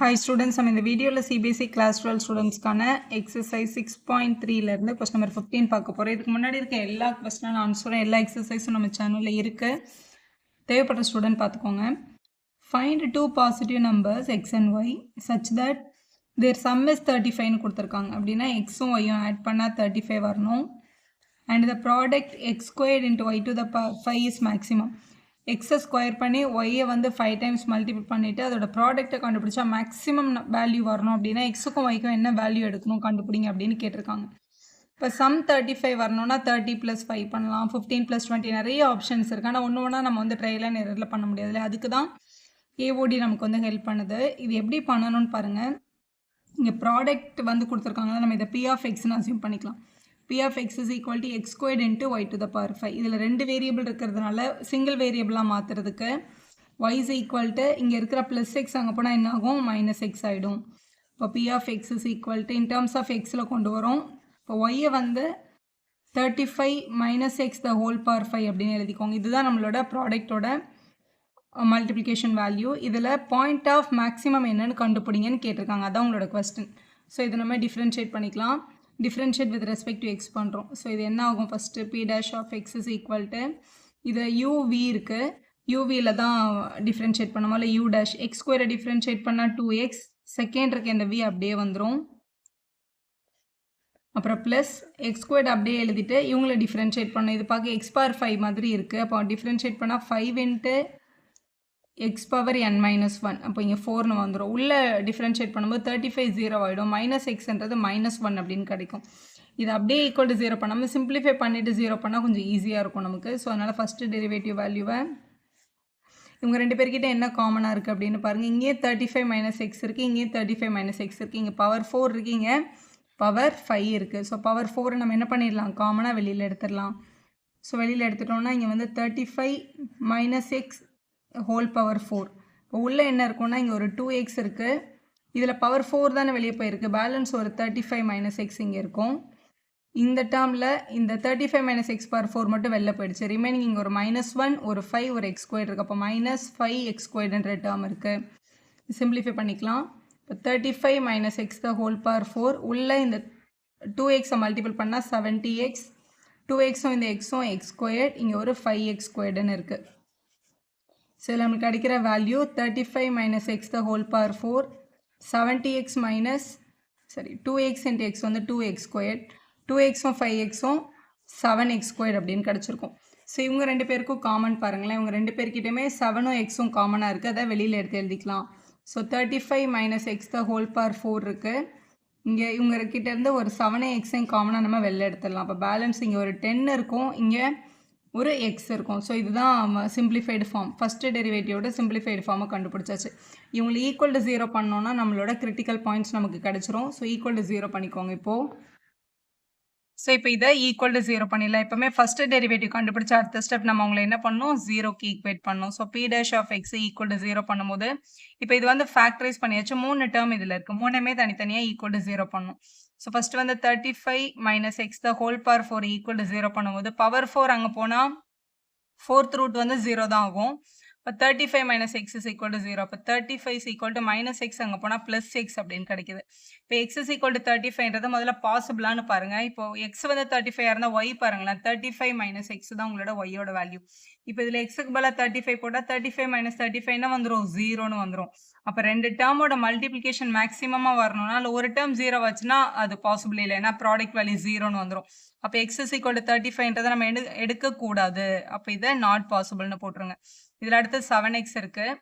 Hi students, நம்ம இந்த வீடியோவில் CBSE Class 12 ஸ்டூடெண்ட்ஸ்க்கான எக்ஸசைஸ் 6.3லேருந்து கொஸ்டின் நம்பர் 15 பார்க்க போகிறோம். இதுக்கு முன்னாடி இருக்க எல்லா கொஸ்டினும் ஆன்சரும் எல்லா எக்ஸசைஸும் நம்ம சேனலில் இருக்குது. தேவைப்படுற ஸ்டூடெண்ட் பார்த்துக்கோங்க. Find two positive numbers x and y such that their sum is 35ன்னு கொடுத்துருக்காங்க. அப்படின்னா எக்ஸும் ஒய்யும் ஆட் பண்ணால் 35 வரணும். And the product x squared into y to the power 5 is maximum. எக்ஸை ஸ்கொயர் பண்ணி ஒய்யை வந்து 5 டைம்ஸ் மல்டிபிள் பண்ணிவிட்டு அதோட ப்ராடக்ட்டை கண்டுபிடிச்சா மேக்ஸிமம் வேல்யூ வரணும். அப்படின்னா எக்ஸுக்கும் ஒய்க்கும் என்ன வேல்யூ எடுக்கணும் கண்டுபிடிங்க அப்படின்னு கேட்டிருக்காங்க. இப்போ சம் 35 வரணும்னா 30 + 5 பண்ணலாம், 15 + 20 நிறைய ஆப்ஷன்ஸ் இருக்குது. ஆனால் ஒன்று ஒன்றா நம்ம வந்து ட்ரையல் அண்ட் எரரில் பண்ண முடியாது இல்லை. அதுக்கு தான் ஏஓடி நமக்கு வந்து ஹெல்ப் பண்ணுது. இது எப்படி பண்ணணும்னு பாருங்கள். இங்கே ப்ராடக்ட் வந்து கொடுத்துருக்காங்கன்னா நம்ம இதை P of Xன்னு அசியூம் பண்ணிக்கலாம். P of X is equal to x squared into y to the power 5. இதில் ரெண்டு வேரியபிள் இருக்கிறதுனால சிங்கிள் வேரியபிளாக மாற்றுறதுக்கு y is equal to இங்கே இருக்கிற ப்ளஸ் எக்ஸ் அங்கே போனால் என்ன ஆகும், -x ஆகிடும். இப்போ P of X is equal to in terms of xல கொண்டு வரும். இப்போ yயை வந்து 35 - x the whole power 5 அப்படின்னு எழுதிக்கோங்க. இதுதான் நம்மளோட ப்ராடக்டோட மல்டிப்ளிகேஷன் வேல்யூ. இதில் பாயிண்ட் ஆஃப் மேக்ஸிமம் என்னன்னு கண்டுபிடிங்கன்னு கேட்டிருக்காங்க. அதான் உங்களோட கொஸ்டின். ஸோ இதை நம்ம டிஃப்ரென்ஷியேட் பண்ணிக்கலாம். Differentiate with respect to X பண்ணுறோம். ஸோ இது என்ன ஆகும், first P dash of x is equal to இது uv இருக்குது, யூவியில் தான் டிஃப்ரென்ஷியேட் பண்ணும் போல u dash x ஸ்கொயரை டிஃப்ரென்ஷியேட் பண்ணால் 2x, செகண்ட் இருக்க இந்த v அப்படியே வந்துடும். அப்புறம் ப்ளஸ் எக்ஸ் ஸ்கொயர்டு அப்படியே எழுதிட்டு இவங்களை டிஃப்ரென்ஷியேட் பண்ணணும். இது பார்க்க x power 5 மாதிரி இருக்குது. அப்போ டிஃப்ரென்ஷியேட் பண்ணால் 5 × x power n - 1. அப்போ இங்கே 4ன்னு வந்துடும். உள்ளே டிஃப்ரென்ஷியேட் பண்ணும்போது 35 0 ஆகிடும். -xன்றது -1 அப்படின்னு கிடைக்கும். இது அப்படியே ஈக்குவல் டு 0 பண்ணாமல் சிம்பிளிஃபை பண்ணிவிட்டு 0 பண்ணால் கொஞ்சம் ஈஸியாக இருக்கும் நமக்கு. ஸோ அதனால் ஃபஸ்ட்டு டெரிவேட்டிவ் வேல்யூவை இவங்க ரெண்டு பேர்கிட்ட என்ன காமனாக இருக்குது அப்படின்னு பாருங்கள். இங்கேயே 35 - x இருக்குது, இங்கேயும் 35 - x இருக்குது. இங்கே பவர் 4 இருக்குது, இங்கே பவர் 5 இருக்குது. ஸோ பவர் 4 நம்ம என்ன பண்ணிடலாம், காமனாக வெளியில் எடுத்துடலாம். ஸோ வெளியில் எடுத்துட்டோம்னா இங்கே வந்து 35 - x ஹோல் பவர் 4. இப்போ உள்ளே என்ன இருக்குன்னா இங்கே ஒரு 2x இருக்குது. இதில் பவர் 4 தானே வெளியே போயிருக்கு. பேலன்ஸ் ஒரு 35 - x இங்கே இருக்கும். இந்த டேர்மில் இந்த 35 - x பவர் 4 மட்டும் வெளில போயிடுச்சு. ரிமைனிங் இங்கே ஒரு -1 ஒரு 5 ஒரு x ஸ்கொயர் இருக்குது. அப்போ -5x ஸ்கொயர்டுன்ற டேர்ம் இருக்குது. சிம்பிளிஃபை பண்ணிக்கலாம். இப்போ 35 - x த ஹோல் பவர் 4 உள்ளே இந்த 2xை மல்டிபிள் பண்ணால் 70x, 2xும் இந்த எக்ஸும் x ஸ்கொயர்ட், இங்கே ஒரு 5x ஸ்கொயர்டுன்னு இருக்குது. ஸோ இதில் நம்மளுக்கு கிடைக்கிற value 35 - x the whole power 4, 70x - 2x into x வந்து 2x squared, 2xும் 5xும் 7x squared அப்படின்னு கிடச்சிருக்கும். ஸோ இவங்க ரெண்டு பேருக்கும் காமன் பாருங்களேன். இவங்க ரெண்டு பேர்கிட்டயுமே 7ம் எக்ஸும் காமனாக இருக்குது. அதை வெளியில் எடுத்து எழுதிக்கலாம். So 35 - x the whole power 4 இருக்குது. இங்கே இவங்க கிட்டேருந்து ஒரு 7xையும் காமனாக நம்ம வெளில எடுத்துடலாம். அப்போ பேலன்ஸ் இங்கே ஒரு 10 இருக்கும், இங்கே ஒரு எக்ஸ் இருக்கும். ஸோ இதுதான் சிம்பிளிஃபைடு ஃபார்ம். ஃபஸ்ட்டு டெரிவேட்டிவோட சிம்பிளிஃபைடு ஃபார்மை கண்டுபிடிச்சாச்சு. இவங்களை ஈக்குவல் டு 0 பண்ணோன்னா நம்மளோட கிரிட்டிக்கல் பாயிண்ட்ஸ் நமக்கு கிடச்சிரும். ஸோ ஈக்குவல் டு 0 பண்ணிக்கோங்க இப்போது. ஸோ இப்போ இதை ஈக்குவல் டு 0 பண்ணிடலாம். எப்போவுமே ஃபஸ்ட்டு டெரிவேட்டிவ் கண்டுபிடிச்ச அடுத்த ஸ்டெப் நம்ம அவங்களை என்ன பண்ணணும், 0க்கு ஈக்குவேட் பண்ணணும். So P dash of x equal to 0 பண்ணும்போது இப்போ இது வந்து ஃபேக்டரைஸ் பண்ணியாச்சு. 3 டேர்ம் இதில் இருக்குது. 3மே தனித்தனியாக ஈக்குவல் டு 0 பண்ணணும். ஸோ ஃபஸ்ட்டு வந்து 35 - x the whole power 4 equal to 0 பண்ணும்போது பவர் 4 அங்கே போனால் 4th ரூட் வந்து 0 தான் ஆகும். இப்போ 35 - x is equal to 0. அப்போ 35 is equal to -x அங்கே போனால் +x அப்படின்னு கிடைக்குது. இப்போ x is equal to 35ன்றது முதல்ல பாசிபிளான்னு பாருங்கள். இப்போ x வந்து 35 இருந்தால் y பாருங்களேன், 35 - x தான் உங்களோட y-யோட வேல்யூ. இப்போ இதில் எக்ஸுக்கு பதிலாக 35 போட்டால் 35 - 35 என்ன வந்துடும், 0ன்னு வந்துடும். அப்போ ரெண்டு டேர்மோட மல்டிப்ளிகேஷன் மேக்ஸிமமாக வரணும்னா இல்லை ஒரு டேர்ம் 0 வச்சுன்னா அது பாசிபிள் இல்லை, ஏன்னா ப்ராடக்ட் வேல்யூ 0ன்னு வந்துடும். அப்போ x is equal to 35ன்றதை நம்ம எடுக்கக்கூடாது. அப்போ இதை நாட் பாசிபிள்னு போட்டுருங்க. இதில் அடுத்து 7x இருக்குது.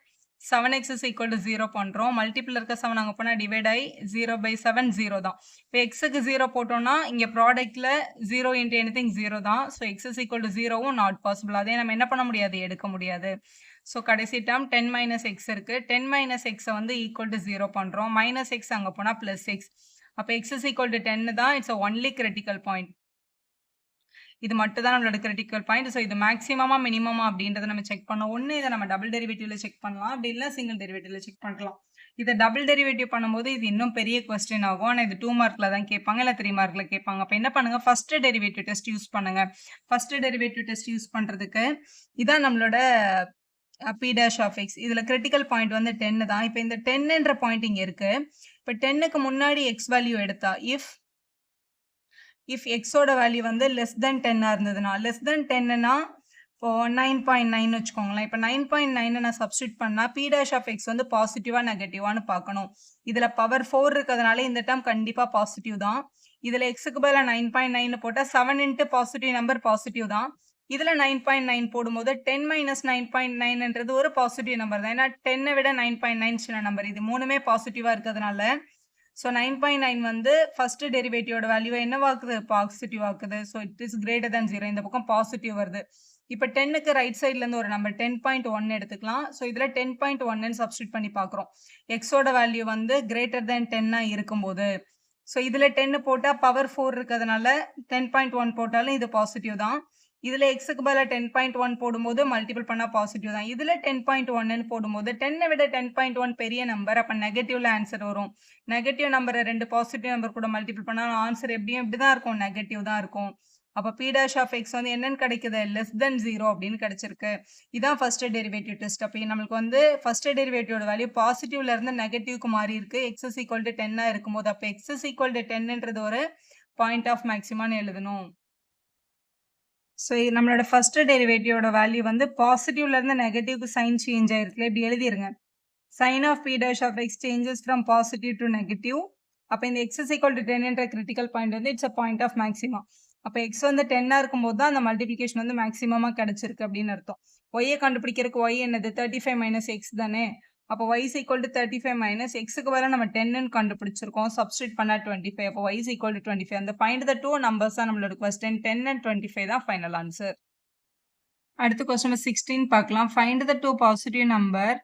7x is equal to 0 பண்ணுறோம். மல்டிபிள் இருக்க 7 அங்கே போனால் டிவைட் ஆகி 0/7 0 தான். இப்போ எக்ஸுக்கு 0 போட்டோம்னா இங்கே ப்ராடக்டில் 0 × anything 0 தான். So x is equal to 0வும் நாட் பாசிபிள். அதே நம்ம என்ன பண்ண முடியாது, எடுக்க முடியாது. ஸோ கடைசி டேர்ம் 10 - x இருக்குது. 10 - x வந்து ஈக்குவல் டு 0 பண்ணுறோம். -x அங்கே போனால் +x. அப்போ x is equal to 10 தான். It's only critical point. இது மட்டும் தான் நம்மளோட கிரிட்டிக்கல் பாயிண்ட். ஸோ இது மேக்ஸிமமா மினிமமா அப்படின்றத நம்ம செக் பண்ணோம். ஒன்று இதை நம்ம டபுள் டெரிவேட்டிவ்ல செக் பண்ணலாம், அப்படி இல்லை சிங்கிள் டெரிவேட்டிவ்ல செக் பண்ணலாம். இதை டபுள் டெரிவேட்டிவ் பண்ணும்போது இது இன்னும் பெரிய கொஸ்டின் ஆகும். ஆனால் இது 2 மார்க்கில் தான் கேட்பாங்க, இல்லை 3 மார்க்கில் கேட்பாங்க. அப்போ என்ன பண்ணுங்க, ஃபர்ஸ்ட் டெரிவேட்டிவ் டெஸ்ட் யூஸ் பண்ணுங்க. ஃபர்ஸ்ட் டெரிவேட்டிவ் டெஸ்ட் யூஸ் பண்ணுறதுக்கு இதான் நம்மளோட p dash of x. இதில் critical point வந்து 10 தான். இப்போ இந்த 10 என்ற பாயிண்ட் இங்கே இருக்கு. இப்போ 10க்கு முன்னாடி x வேல்யூ எடுத்தா if x ஓட வேல்யூ வந்து less than 10 இருந்ததுன்னா less than 10னா இப்போ 9.9 வச்சுக்கோங்களேன். இப்போ 9.9 நான் சப்ஸ்டியூட் பண்ணா p dash of x வந்து பாசிட்டிவா நெகட்டிவான்னு பார்க்கணும். இதில் பவர் 4 இருக்கிறதுனால இந்த டேர்ம் கண்டிப்பா பாசிட்டிவ் தான். இதில் எக்ஸுக்கு பதிலாக 9.9 போட்டால் 7 இன்ட்டு பாசிட்டிவ் நம்பர் பாசிட்டிவ் தான். இதில் 9.9 போடும்போது 10 மைனஸ் 9.9ன்றது ஒரு பாசிட்டிவ் நம்பர் தான். ஏன்னா 10 விட 9.9 சின்ன நம்பர். இது மூணுமே பாசிட்டிவாக இருக்கிறதுனால ஸோ 9.9 வந்து ஃபர்ஸ்ட் டெரிவேட்டிவோட வேல்யூவை என்னவாக்குது பாசிட்டிவ் ஆக்குது. So it is greater than 0. இந்த பக்கம் பாசிட்டிவ் வருது. இப்போ 10க்கு ரைட் சைட்லேருந்து ஒரு நம்பர் 10.1 எடுத்துக்கலாம். ஸோ இதில் 10.1 சப்ஸ்டியூட் பண்ணி பார்க்குறோம். எக்ஸோட வேல்யூ வந்து கிரேட்டர் தேன் 10 இருக்கும்போது ஸோ இதில் 10 போட்டால் பவர் 4 இருக்கிறதுனால 10.1 போட்டாலும் இது பாசிட்டிவ் தான். இதில் எக்ஸுக்கு பதிலாக 10.1 போடும்போது மல்டிபிள் பண்ணால் பாசிட்டிவ் தான். இதில் 10.1 போடும்போது 10 விட 10.1 பெரிய நம்பர். அப்போ நெகட்டிவ்ல ஆன்சர் வரும். நெகட்டிவ் நம்பரை 2 பாசிட்டிவ் நம்பர் கூட மல்டிபிள் பண்ணால் ஆன்சர் எப்படியும் இப்படி தான் இருக்கும், நெகட்டிவ் தான் இருக்கும். அப்போ p dash of x வந்து என்னன்னு கிடைக்குது less than 0 அப்படின்னு கிடைச்சிருக்கு. இதான் ஃபர்ஸ்ட் டெரிவேட்டிவ் டெஸ்ட். அப்போ நம்மளுக்கு வந்து ஃபர்ஸ்ட் டெரிவேட்டிவோட வேல்யூ பாசிட்டிவ்ல இருந்து நெகட்டிவ்க்கு மாறி இருக்கு. x is equal to 10 இருக்கும்போது அப்போ x is equal to 10ன்றது ஒரு பாயிண்ட் ஆஃப் மேக்ஸிமான்னு எழுதணும். ஸோ நம்மளோட ஃபர்ஸ்ட் டெரிவேட்டிவோட வேல்யூ வந்து பாசிட்டிவ்ல இருந்து நெகட்டிவ்க்கு சைன் சேஞ்ச் ஆயிருக்குல்ல, இப்படி எழுதிருங்க. Sign of p dash of x changes from positive to negative. அப்போ இந்த x is equal to 10ன்ற கிரிட்டிக்கல் பாயிண்ட் வந்து it's a point of maximum. அப்போ x வந்து 10 இருக்கும்போது தான் அந்த மல்டிபிகேஷன் வந்து மேக்ஸிமமாக கிடைச்சிருக்கு அப்படின்னு அர்த்தம். ஒய்யை கண்டுபிடிக்கிறதுக்கு y என்னது 35 மைனஸ் எக்ஸ் தானே. அப்போ y is equal to 35 minus எக்ஸுக்கு வர நம்ம 10ன்னு கண்டுபிடிச்சிருக்கோம். சப்ஸ்டியூட் பண்ணா 25. அப்போ y is equal to 25. அந்த பாயிண்ட் த டூ நம்பர்ஸ் தான் நம்மளோட கொஸ்டின். 10 and 25 தான் ஃபைனல் ஆன்சர். அடுத்த கொஸ்டின் 16 பார்க்கலாம். Find the two positive number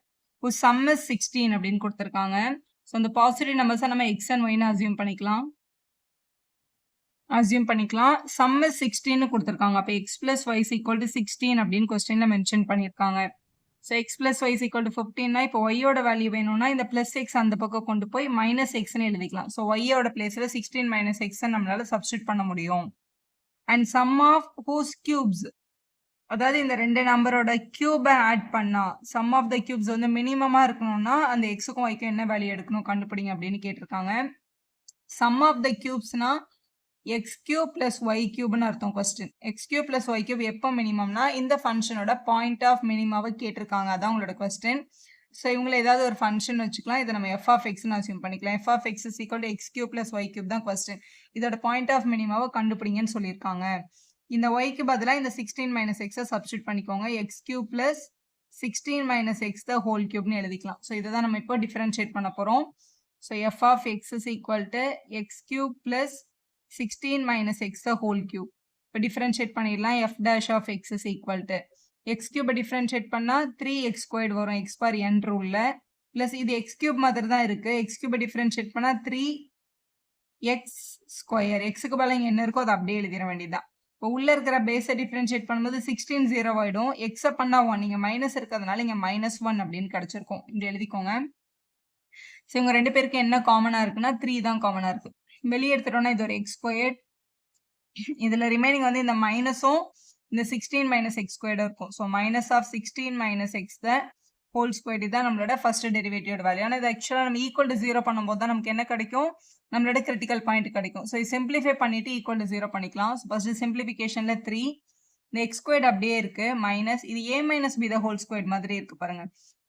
whose sum is 16 அப்படின்னு கொடுத்துருக்காங்க. ஸோ அந்த பாசிட்டிவ் நம்பர்ஸை நம்ம x and y அசியூம் பண்ணிக்கலாம். சம் இஸ் 16 கொடுத்துருக்காங்க. அப்போ x plus y is equal to 16 அப்படின்னு கொஸ்டின்ல மென்ஷன் பண்ணியிருக்காங்க. So x plus y is equal to 15னா இப்போ y-யோட வேல்யூ வேணும்னா இந்த பிளஸ் எக்ஸ் அந்த பக்கம் கொண்டு போய் மைனஸ் எக்ஸ்ன்னு எழுதிக்கலாம். ஸோ y-யோட பிளேஸில் 16 மைனஸ் எக்ஸை நம்மளால சப்ஸ்டியூட் பண்ண முடியும். And sum of whose cubes, அதாவது இந்த ரெண்டு நம்பரோட கியூபை ஆட் பண்ணா சம் ஆஃப் த கியூப்ஸ் வந்து மினிமமா இருக்கணும்னா அந்த எக்ஸுக்கும் ஒய்க்கும் என்ன வேல்யூ எடுக்கணும் கண்டுபிடிங்க அப்படின்னு கேட்டிருக்காங்க. சம் ஆஃப் த கியூப்ஸ்னா x cube plus y cubeன்னு அர்த்தம் question. x cube plus y cube எப்போ மினிமம்னா இந்த ஃபங்க்ஷனோட பாயிண்ட் ஆஃப் மினிமாவை கேட்டிருக்காங்க. அதான் உங்களோட கொஸ்டின். ஸோ இவங்களை ஏதாவது ஒரு ஃபங்க்ஷன் வச்சுக்கலாம். இதை நம்ம f of xன்னு அசியூம் பண்ணிக்கலாம். f of x is equal to x cube plus y cube தான் கொஸ்டின். இதோட பாயிண்ட் ஆஃப் மினிமாவை கண்டுபிடிங்கன்னு சொல்லியிருக்காங்க. இந்த yக்கு பதிலாக இந்த 16 மைனஸ் எக்ஸை சப்ஸ்டியூட் பண்ணிக்கோங்க. x cube plus 16 minus x the whole கியூப்னு எழுதிக்கலாம். ஸோ இதை தான் நம்ம இப்போ டிஃபரன்ஷியேட் பண்ண போகிறோம். So f of x is equal to x cube plus 16 minus x the whole cube. இப்போ differentiate பண்ணிடலாம். f dash of x is equal to x cube differentiate பண்ணா 3x squared வரும் x per n ரூல்ல. plus இது x cube மாதிரி தான் இருக்கு. x cube differentiate பண்ணா 3x square. xக்கு பதிலா இங்க என்ன இருக்கோ அதை அப்படியே எழுதிட வேண்டியதுதான். இப்போ உள்ள இருக்கிற பேஸை differentiate பண்ணும்போது 16 0 ஆயிடும். x பண்ணா 1, இங்க மைனஸ் இருக்கிறதுனால இங்க -1 அப்படின்னு கிடைச்சிருக்கும். இப்படி எழுதிக்கோங்க. ஸோ இவங்க ரெண்டு பேருக்கு என்ன காமனா இருக்குன்னா 3 தான் காமனா இருக்கு. வெளியே எடுத்துட்டோம்னா இது ஒரு எக்ஸ் ஸ்கொயர்ட். இதுல ரிமைனிங் வந்து இந்த மைனஸும் இந்த 16 மைனஸ் எக்ஸ் ஸ்கொயர்டும் இருக்கும். So minus of 16 minus x the whole square இதுதான் நம்மளோட ஃபர்ஸ்ட் டெரிவேட்டிவோட வேல்யூ. ஆனால் இது ஆக்சுவலாக நம்ம ஈக்குவல் டு 0 பண்ணும்போது தான் நமக்கு என்ன கிடைக்கும், நம்மளோட கிரிட்டிக்கல் பாயிண்ட் கிடைக்கும். ஸோ இது சிம்பிளிஃபை பண்ணிட்டு ஈக்குவல் டு 0 பண்ணிக்கலாம். ஸோ ஃபர்ஸ்ட் சிம்பிளிஃபிகேஷன்ல 3 இந்த எக்ஸ் ஸ்கொயர்ட் அப்படியே இருக்கு. மைனஸ் இது a minus b the whole square மாதிரி இருக்கு பாருங்க.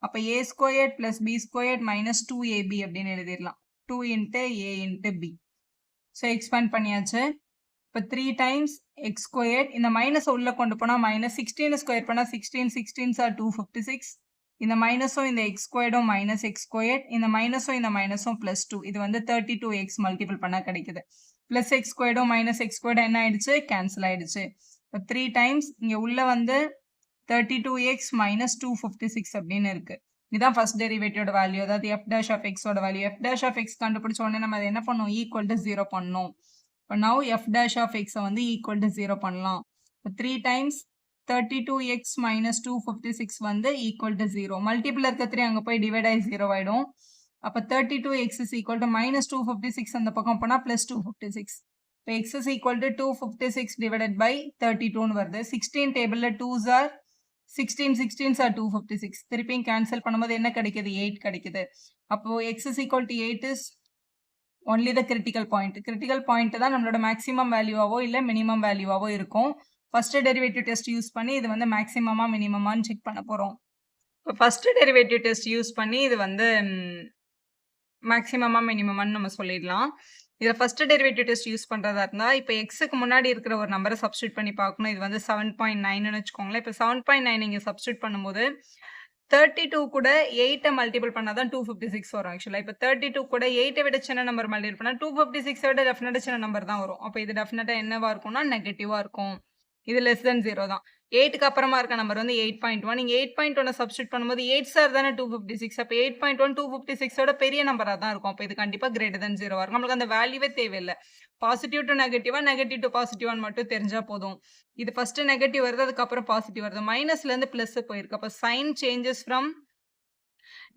அப்போ a squared plus b squared minus 2ab அப்படின்னு எழுதிடலாம். 2 into a into b. So expand பண்ணியாச்சு. இப்போ 3 டைம்ஸ் எக்ஸ் ஸ்கொயர்ட், இந்த மைனஸ் உள்ள கொண்டு போனால் மைனஸ் 16 ஸ்கொயர் பண்ணால் 16 16 ஆர் 256. இந்த மைனஸும் இந்த எக்ஸ் ஸ்கொயர்டும் மைனஸ் எக்ஸ் ஸ்கொயர்ட், இந்த மைனஸும் இந்த மைனஸும் பிளஸ் 2. இது வந்து 32x மல்டிபிள் பண்ணால் கிடைக்குது. பிளஸ் எக்ஸ் ஸ்கொயர்டும் மைனஸ் எக்ஸ் ஸ்கொயர்டும் என்ன ஆயிடுச்சு, கேன்சல் ஆயிடுச்சு. இப்போ 3 டைம்ஸ் இங்கே உள்ள வந்து 32x மைனஸ் 256 அப்படின்னு இருக்கு. இதுதான் ஃபர்ஸ்ட் டெரிவேட்டிவோட வேல்யூ, அதாவது f dash of x ஓட value. f dash of x கண்டுபிடிச்ச உடனே நம்ம அதை என்ன பண்ணணும், ஈக்குவல் டு 0 பண்ணணும். இப்போ now f dash of x வந்து ஈக்குவல் டு 0 பண்ணலாம். இப்போ 3 டைம்ஸ் 32x மைனஸ் 256 வந்து ஈக்குவல் டு 0. மல்டிபிள் இருக்க 3 அங்கே போய் டிவைட் ஆகி 0 ஆயிடும். அப்போ 32x is equal to minus 256 அந்த பக்கம் போனால் பிளஸ் 256. இப்போ x is equal to 256 divided by 32ன்னு வருது. 16 டேபிளில் 2s are 16 16s are 256. திருப்பியும் கேன்சல் பண்ணும்போது என்ன கிடைக்குது? 8 கிடைக்குது. அப்போ x is equal to 8 is only the critical point. Critical point தான் நம்மளோட மேக்ஸிமம் வேல்யூவாவோ இல்லை மினிமம் வேல்யூவாவோ இருக்கும். ஃபர்ஸ்ட் டெரிவேட்டிவ் டெஸ்ட் யூஸ் பண்ணி இது வந்து மேக்ஸிமமா மினிமமான்னு செக் பண்ண போகிறோம். இப்போ ஃபர்ஸ்ட் டெரிவேட்டிவ் டெஸ்ட் யூஸ் பண்ணி இது வந்து மேக்ஸிமமா மினிமமான்னு நம்ம சொல்லிடலாம். இதில் ஃபர்ஸ்ட் டெரிவேட்டிவ் டெஸ்ட் யூஸ் பண்ணுறதா இருந்தால் இப்போ எக்ஸுக்கு முன்னாடி இருக்கிற ஒரு நம்பரை சப்ஸ்டியூட் பண்ணி பார்க்கணும். இது வந்து 7.9ன்னு வச்சுக்கோங்களேன். இப்போ 7.9 இங்கே சப்ஸ்டியூட் பண்ணும்போது 32 கூட 8 மல்டிபிள் பண்ணால் தான் 256 வரும். ஆக்சுவலாக இப்போ 32 கூட 8 விட சின்ன நம்பர் மல்டிபிள் பண்ணால் 256 விட டெஃபினட்டாக சின்ன நம்பர் தான் வரும். அப்போ இது டெஃபினட்டாக என்னவா இருக்கும்னா நெகட்டிவாக இருக்கும். இது லெஸ் தென் 0 தான். 8க்கு அப்புறமா இருக்க நம்பர் வந்து 8.1. நீங்கள் 8.1 சப்ஸ்டியூட் பண்ணும்போது 8 சார் தானே 256. அப்போ 8.1 256ஓட பெரிய நம்பராக தான் இருக்கும். அப்போ இது கண்டிப்பாக கிரேட்டர் தென் 0 இருக்கும். நம்மளுக்கு அந்த வேல்யூவே தேவையில்லை. பாசிட்டிவ் டு நெகட்டிவா, நெகட்டிவ் டு பாசிட்டிவான்னு மட்டும் தெரிஞ்சா போதும். இது ஃபர்ஸ்ட் நெகட்டிவ் வருது, அதுக்கப்புறம் பாசிட்டிவ் வருது. மைனஸ்லேருந்து ப்ளஸ் போயிருக்கு. அப்போ sign changes from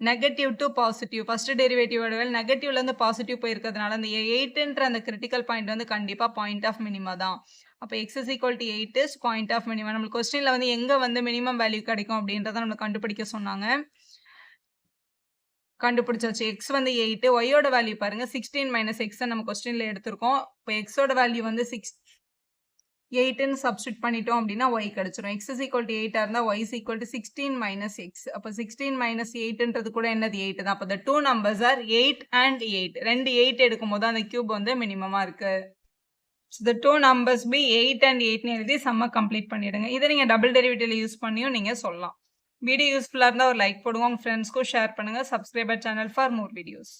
negative to positive. First டெரிவேட்டிவோட வேல் நெகட்டிவ்லேருந்து பாசிட்டிவ் போயிருக்கிறதுனால அந்த 8ன்ற அந்த கிரிட்டிக்கல் பாயிண்ட் வந்து கண்டிப்பாக பாயிண்ட் ஆஃப் மினிமா தான். அப்போ x is equal to 8 is point of minima. நம்மளுக்கு கொஸ்டினில் வந்து எங்கே வந்து மினிமம் வேல்யூ கிடைக்கும் அப்படின்றத நம்மளுக்கு கண்டுபிடிக்க சொன்னாங்க. கண்டுபிடிச்சாச்சு. எக்ஸ் வந்து 8, ஒய்யோட வேல்யூ பாருங்க 16 மைனஸ் எக்ஸ் நம்ம கொஸ்டின்ல எடுத்திருக்கோம். இப்போ எக்ஸோட வேல்யூ வந்து 8ன்னு சப்ஸ்டியூட் பண்ணிட்டோம் அப்படின்னா ஒய் கிடைச்சிரும். எக்ஸ் இஸ் ஈக்குவல் டு 8 இருந்தால் y is equal to 16 minus x. அப்போ 16 மைனஸ் 8ன்றது கூட என்னது 8 தான். அப்போ the two numbers are 8 and 8. ரெண்டு 8 எடுக்கும்போது அந்த கியூப் வந்து மினிமமா இருக்கு. the two numbers be 8 and 8ன்னு எழுதி சம்மை கம்ப்ளீட் பண்ணிடுங்க. இதை நீங்கள் டபுள் டெரிவேட்டிவ்ல யூஸ் பண்ணியும் நீங்கள் சொல்லலாம். வீடியோ யூஸ்ஃபுல்லாக இருந்தால் ஒரு லைக் போடுங்க, உங்கள் ஃப்ரெண்ட்ஸ்க்கும் ஷேர் பண்ணுங்கள். Subscriber channel for more videos.